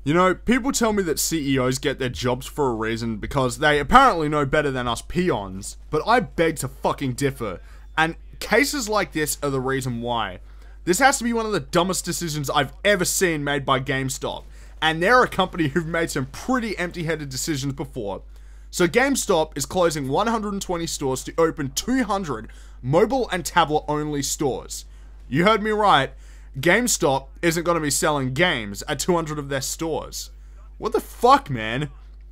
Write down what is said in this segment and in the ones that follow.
You know, people tell me that CEOs get their jobs for a reason because they apparently know better than us peons, but I beg to fucking differ, and cases like this are the reason why. This has to be one of the dumbest decisions I've ever seen made by GameStop, and they're a company who've made some pretty empty-headed decisions before. So GameStop is closing 120 stores to open 200 mobile and tablet only stores. You heard me right. GameStop isn't going to be selling games at 200 of their stores. What the fuck, man?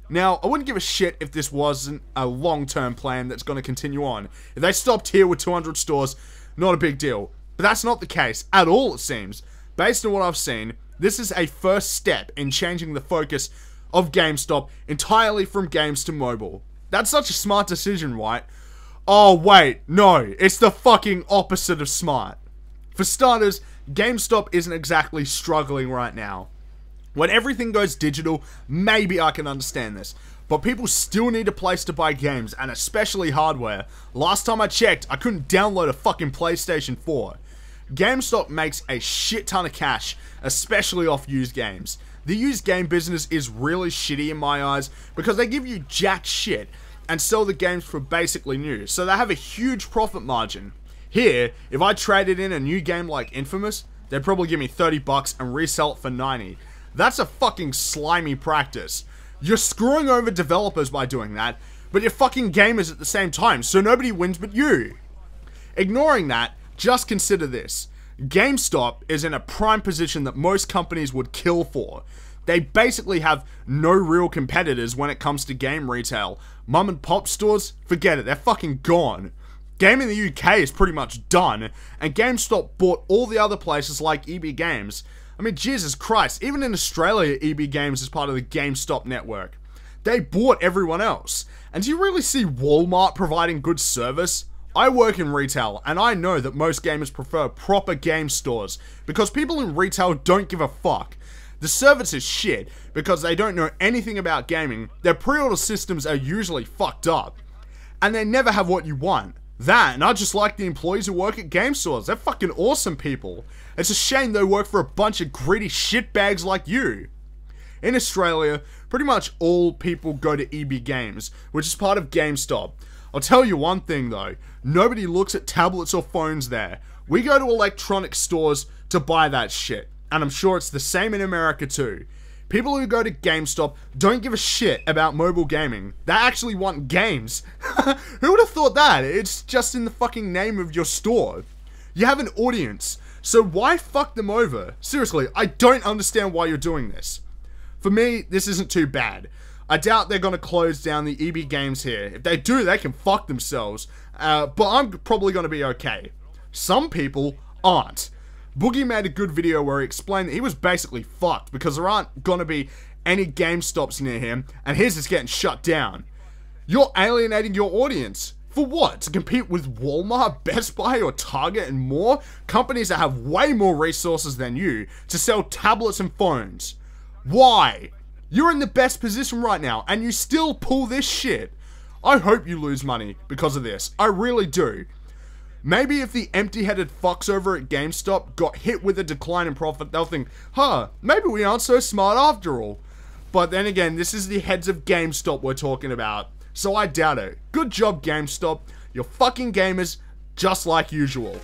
Now, I wouldn't give a shit if this wasn't a long-term plan that's going to continue on. If they stopped here with 200 stores, not a big deal. But that's not the case at all, it seems. Based on what I've seen, this is a first step in changing the focus of GameStop entirely from games to mobile. That's such a smart decision, right? Oh, wait, no, it's the fucking opposite of smart. For starters, GameStop isn't exactly struggling right now. When everything goes digital, maybe I can understand this, but people still need a place to buy games, and especially hardware. Last time I checked, I couldn't download a fucking PlayStation 4. GameStop makes a shit ton of cash, especially off used games. The used game business is really shitty in my eyes, because they give you jack shit, and sell the games for basically new, so they have a huge profit margin. Here, if I traded in a new game like Infamous, they'd probably give me 30 bucks and resell it for 90. That's a fucking slimy practice. You're screwing over developers by doing that, but you're fucking gamers at the same time, so nobody wins but you. Ignoring that, just consider this. GameStop is in a prime position that most companies would kill for. They basically have no real competitors when it comes to game retail. Mum and pop stores, forget it, they're fucking gone. Game in the UK is pretty much done, and GameStop bought all the other places like EB Games. I mean, Jesus Christ, even in Australia, EB Games is part of the GameStop network. They bought everyone else. And do you really see Walmart providing good service? I work in retail, and I know that most gamers prefer proper game stores, because people in retail don't give a fuck. The service is shit, because they don't know anything about gaming, their pre-order systems are usually fucked up, and they never have what you want. That, and I just like the employees who work at game stores. They're fucking awesome people. It's a shame they work for a bunch of greedy shitbags like you. In Australia, pretty much all people go to EB Games, which is part of GameStop. I'll tell you one thing though, nobody looks at tablets or phones there. We go to electronic stores to buy that shit, and I'm sure it's the same in America too. People who go to GameStop don't give a shit about mobile gaming. They actually want games. Who would have thought that? It's just in the fucking name of your store. You have an audience, so why fuck them over? Seriously, I don't understand why you're doing this. For me, this isn't too bad. I doubt they're gonna close down the EB Games here. If they do, they can fuck themselves. But I'm probably gonna be okay. Some people aren't. Boogie made a good video where he explained that he was basically fucked because there aren't gonna be any GameStops near him, and his is getting shut down. You're alienating your audience. For what? To compete with Walmart, Best Buy, or Target and more? Companies that have way more resources than you to sell tablets and phones. Why? You're in the best position right now, and you still pull this shit. I hope you lose money because of this. I really do. Maybe if the empty-headed fucks over at GameStop got hit with a decline in profit, they'll think, huh, maybe we aren't so smart after all. But then again, this is the heads of GameStop we're talking about, so I doubt it. Good job, GameStop. You're fucking gamers, just like usual.